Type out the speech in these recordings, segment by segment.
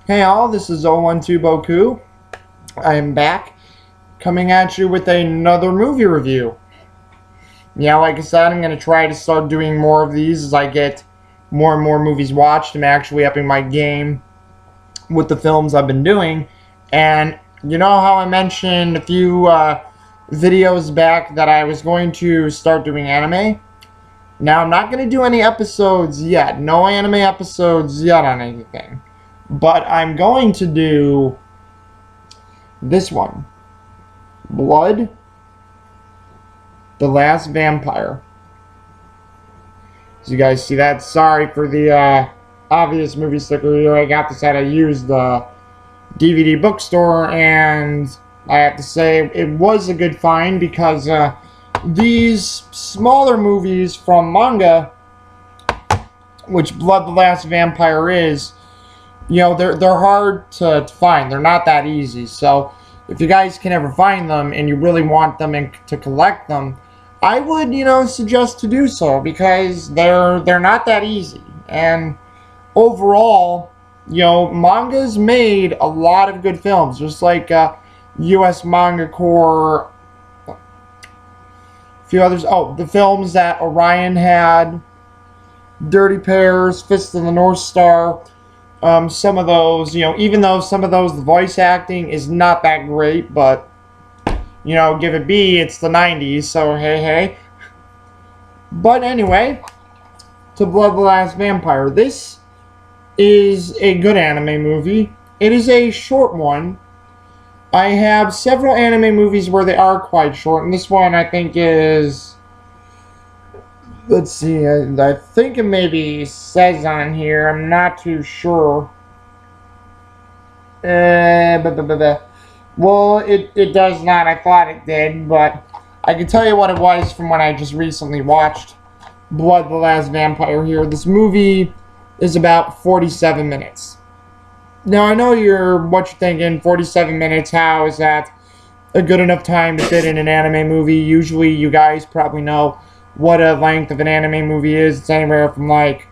Hey all, this is 012 Boku. I am back, coming at you with another movie review. Yeah, like I said, I'm going to try to start doing more of these as I get more and more movies watched. I'm actually upping my game with the films I've been doing. And you know how I mentioned a few videos back that I was going to start doing anime? Now, I'm not going to do any episodes yet. No anime episodes yet on anything. But I'm going to do this one. Blood, the Last Vampire. So you guys see that? Sorry for the obvious movie sticker here. I got this at I used the DVD bookstore, and I have to say it was a good find because these smaller movies from manga, which Blood, the Last Vampire is, you know, they're hard to find. They're not that easy. So if you guys can ever find them and you really want them and to collect them, I would, suggest to do so because they're not that easy. And overall, manga's made a lot of good films, just like U.S. Manga Corps, a few others. Oh, the films that Orion had, Dirty Pairs, Fist of the North Star. Some of those, even though some of those, the voice acting is not that great, but, give it B, it's the 90s, so hey. But anyway, to Blood the Last Vampire. This is a good anime movie. It is a short one. I have several anime movies where they are quite short, and this one I think is... Let's see, I think it maybe says on here, I'm not too sure. Well, it does not, I thought it did, but I can tell you what it was from when I just recently watched Blood the Last Vampire here. This movie is about 47 minutes. Now, I know what you're thinking, 47 minutes, how is that a good enough time to fit in an anime movie? Usually, you guys probably know what a length of an anime movie is. It's anywhere from like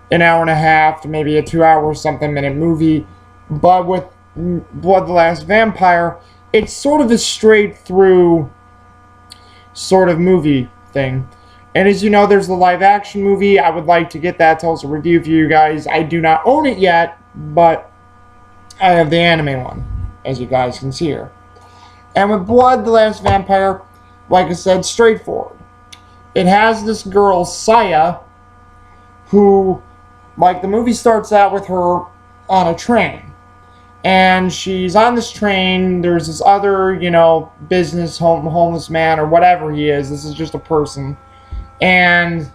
an hour and a half to maybe a 2-hour something minute movie. But with Blood the Last Vampire, it's sort of a straight through sort of movie thing. And as you know, there's the live action movie. I would like to get that to also review for you guys. I do not own it yet, but I have the anime one, as you guys can see here. And with Blood the Last Vampire, like I said, straightforward. It has this girl, Saya, who, like, the movie starts out with her on a train. And she's on this train. There's this other, business homeless man or whatever he is. This is just a person. And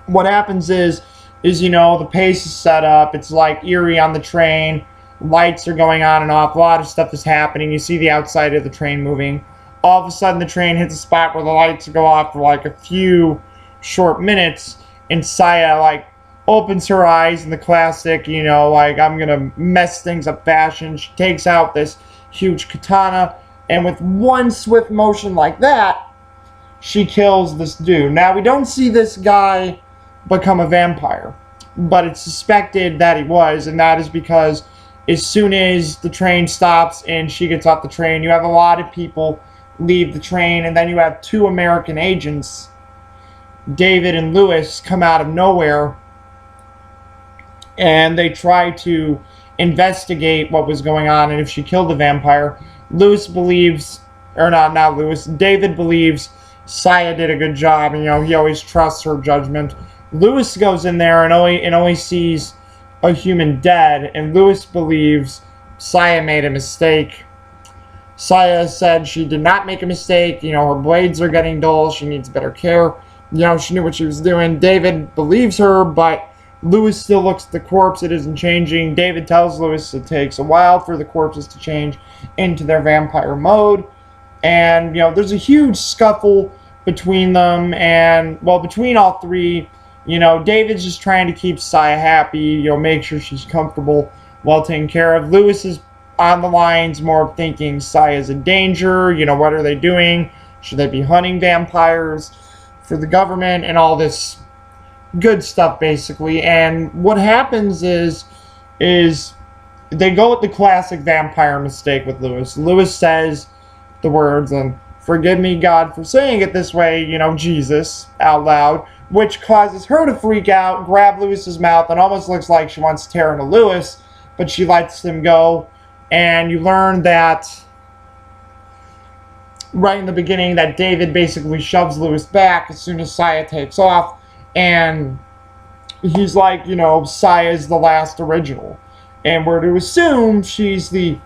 what happens is, the pace is set up. It's, like, eerie on the train. Lights are going on and off. A lot of stuff is happening. You see the outside of the train moving. All of a sudden, the train hits a spot where the lights go off for like a few short minutes, and Saya opens her eyes in the classic, I'm gonna mess things up fashion. She takes out this huge katana, and with one swift motion like that, she kills this dude. Now, we don't see this guy become a vampire, but it's suspected that he was, and that is because as soon as the train stops and she gets off the train, you have a lot of people leave the train, and then you have two American agents, David and Lewis, come out of nowhere, and they try to investigate what was going on and if she killed the vampire. David believes Saya did a good job, and he always trusts her judgment. Lewis goes in there and only sees a human dead, and Lewis believes Saya made a mistake. Saya said she did not make a mistake. Her blades are getting dull. She needs better care. She knew what she was doing. David believes her, but Lewis still looks at the corpse. It isn't changing. David tells Lewis it takes a while for the corpses to change into their vampire mode. And, there's a huge scuffle between them. And, well, between all three, David's just trying to keep Saya happy, make sure she's comfortable, well taken care of. Lewis is on the lines more of thinking Saya's a danger. What are they doing? Should they be hunting vampires for the government and all this good stuff, basically? And what happens is is they go with the classic vampire mistake with Lewis. Lewis says the words, and forgive me, God, for saying it this way, Jesus, out loud, which causes her to freak out, grab Lewis's mouth, and almost looks like she wants to tear into Lewis, but she lets him go. And you learn that right in the beginning that David basically shoves Lewis back as soon as Saya takes off, and he's like, Saya's the last original, and we're to assume she's the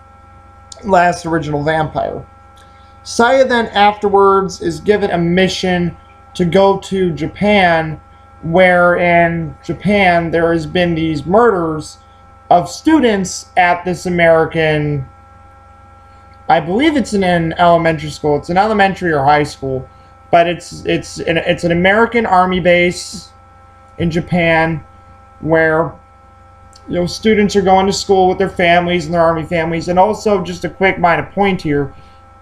last original vampire. Saya then afterwards is given a mission to go to Japan, where in Japan there has been these murders of students at this American, I believe it's in an elementary school. It's an elementary or high school, but it's an American army base in Japan where students are going to school with their families and their army families. And also, just a quick minor point here,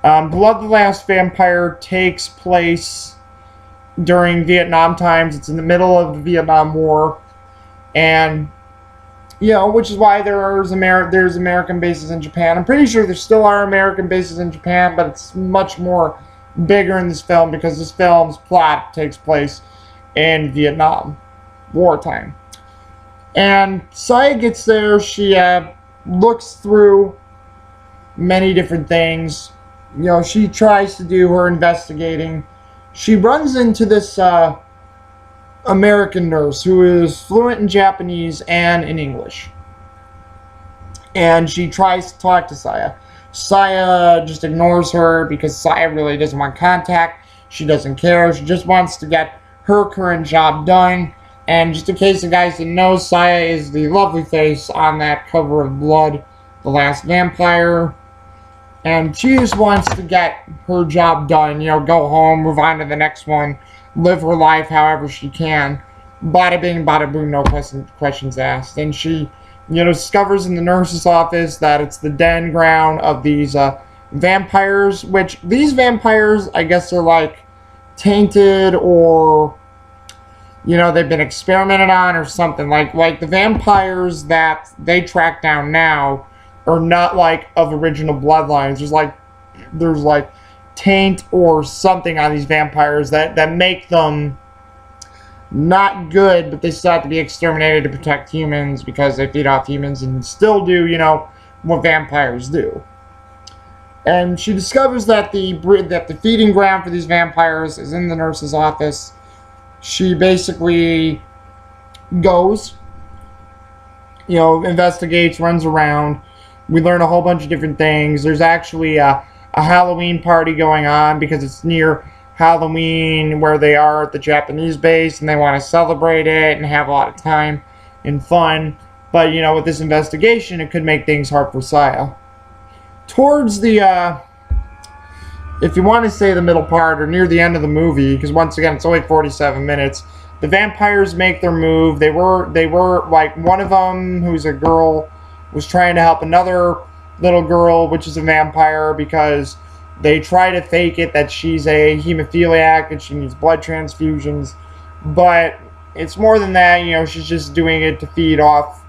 Blood the Last Vampire takes place during Vietnam times. It's in the middle of the Vietnam War, and which is why there's American bases in Japan. I'm pretty sure there still are American bases in Japan, but it's much more bigger in this film because this film's plot takes place in Vietnam wartime. And Saya gets there. She looks through many different things. She tries to do her investigating. She runs into this American nurse who is fluent in Japanese and in English. And she tries to talk to Saya. Saya just ignores her because Saya really doesn't want contact. She doesn't care. She just wants to get her current job done. And just in case the guys didn't know, Saya is the lovely face on that cover of Blood, the Last Vampire. And she just wants to get her job done, go home, move on to the next one, live her life however she can. Bada bing, bada boom, no questions asked. And she, discovers in the nurse's office that it's the den ground of these vampires, which these vampires, I guess, are like tainted or, they've been experimented on or something. Like the vampires that they track down now are not like of original bloodlines. There's like taint or something on these vampires that make them not good, but they still have to be exterminated to protect humans because they feed off humans and still do, what vampires do. And she discovers that the feeding ground for these vampires is in the nurse's office. She basically goes, investigates, runs around. We learn a whole bunch of different things. There's actually a Halloween party going on because it's near Halloween where they are at the Japanese base, and they want to celebrate it and have a lot of time and fun. But, with this investigation, it could make things hard for Saya. Towards the, if you want to say the middle part or near the end of the movie, because once again, it's only 47 minutes, the vampires make their move. They were like, one of them, who's a girl, was trying to help another little girl, which is a vampire, because they try to fake it that she's a hemophiliac and she needs blood transfusions. But it's more than that, she's just doing it to feed off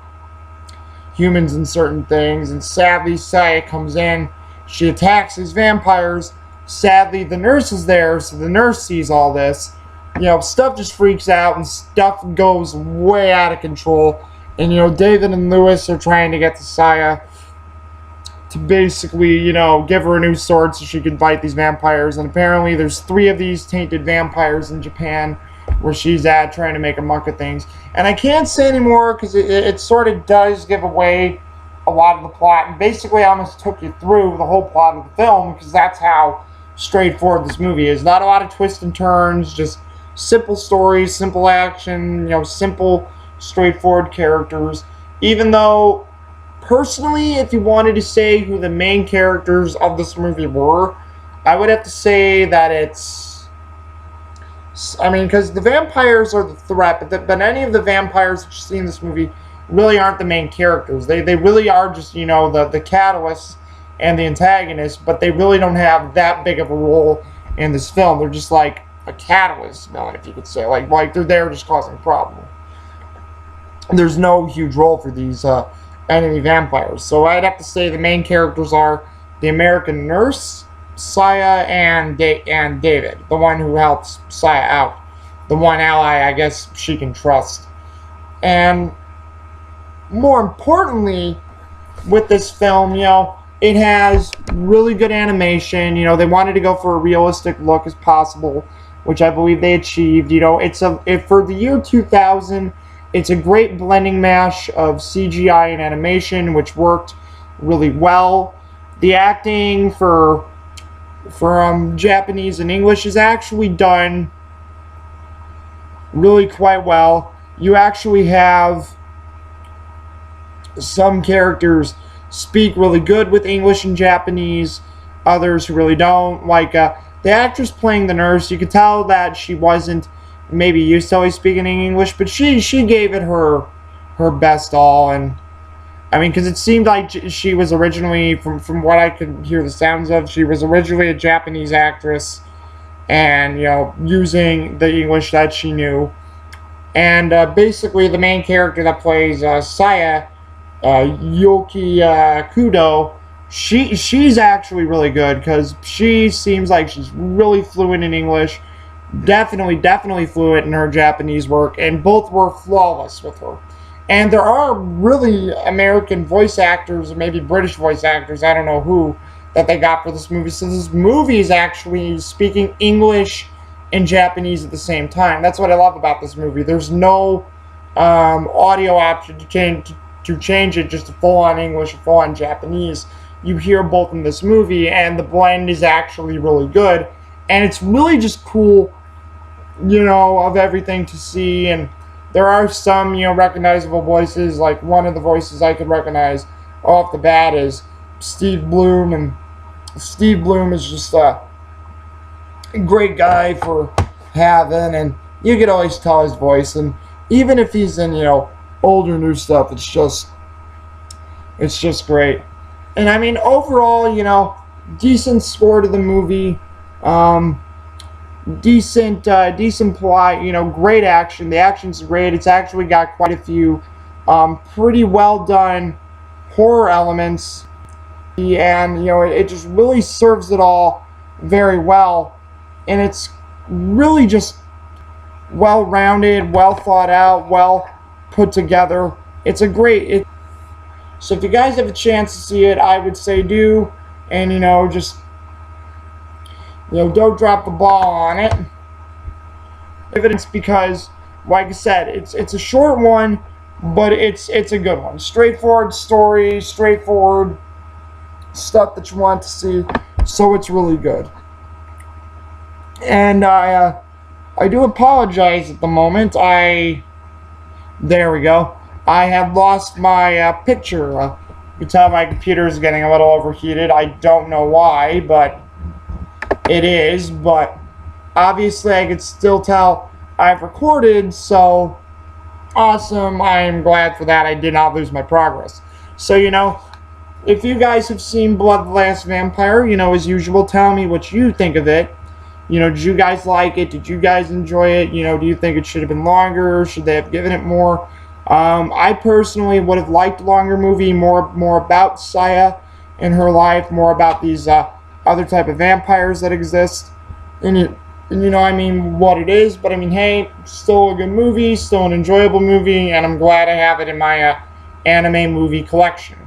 humans and certain things. And sadly, Saya comes in. She attacks these vampires. Sadly, the nurse is there, so the nurse sees all this. Stuff just freaks out and stuff goes way out of control. And, David and Lewis are trying to get to Saya to basically, give her a new sword so she can fight these vampires. And apparently there's 3 of these tainted vampires in Japan where she's at trying to make a muck of things. And I can't say anymore because it sort of does give away a lot of the plot. And basically I almost took you through the whole plot of the film because that's how straightforward this movie is. Not a lot of twists and turns, just simple stories, simple action, simple, straightforward characters. Even though, personally, if you wanted to say who the main characters of this movie were, I would have to say that it's, because the vampires are the threat, but any of the vampires that you see in this movie really aren't the main characters. They really are just, the catalysts and the antagonists, but they really don't have that big of a role in this film. They're just like a catalyst villain, if you could say. Like they're there just causing problems. There's no huge role for these enemy vampires. So I'd have to say the main characters are the American nurse, Saya, and David, the one who helps Saya out, the one ally I guess she can trust. And more importantly, with this film, it has really good animation. They wanted to go for a realistic look as possible, which I believe they achieved. For the year 2000, it's a great blending mash of CGI and animation, which worked really well. The acting for Japanese and English is actually done really quite well. You actually have some characters speak really good with English and Japanese, others who really don't. Like the actress playing the nurse, you could tell that she wasn't maybe used to always speaking in English, but she gave it her best all. And I mean, because it seemed like she was originally, from what I could hear the sounds of, she was originally a Japanese actress, and using the English that she knew. And basically, the main character that plays Saya, Yoki Kudo, she's actually really good, because she seems like she's really fluent in English, definitely fluent in her Japanese work, and both were flawless with her. And there are really American voice actors, or maybe British voice actors, I don't know who, that they got for this movie. So this movie is actually speaking English and Japanese at the same time. That's what I love about this movie. There's no audio option to change it just to full-on English or full-on Japanese. You hear both in this movie, and the blend is actually really good. And it's really just cool, of everything to see. And there are some, recognizable voices. Like one of the voices I could recognize off the bat is Steve Bloom. And Steve Bloom is just a great guy for having, and you could always tell his voice. And even if he's in, older new stuff, it's just great. And I mean, overall, decent score to the movie, decent plot, great action. The action's great. It's actually got quite a few pretty well done horror elements, and it just really serves it all very well. And it's really just well rounded, well thought out, well put together. It's a great. So if you guys have a chance to see it, I would say do, and just don't drop the ball on it. Evidence, because, like I said, it's a short one, but it's a good one. Straightforward story, straightforward stuff that you want to see. So it's really good. And I do apologize at the moment. There we go. I have lost my picture. You can tell my computer is getting a little overheated. I don't know why, but it is. But obviously I could still tell I've recorded, so awesome. I am glad for that. I did not lose my progress. So, if you guys have seen Blood the Last Vampire, as usual, tell me what you think of it. Did you guys like it? Did you guys enjoy it? Do you think it should have been longer? Should they have given it more? I personally would have liked a longer movie, more about Saya and her life, more about these other type of vampires that exist. And what it is. But I mean, hey, still a good movie, still an enjoyable movie, and I'm glad I have it in my anime movie collection.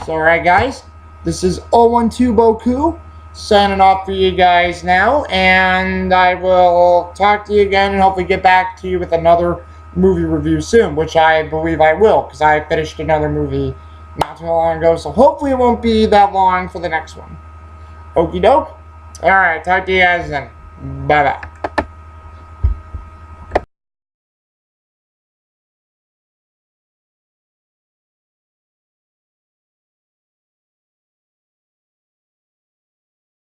So, alright guys, this is 012 Boku, signing off for you guys now, and I will talk to you again and hopefully get back to you with another movie review soon, which I believe I will, because I finished another movie not too long ago, so hopefully it won't be that long for the next one. Okie doke. Alright, talk to you guys then. Bye-bye.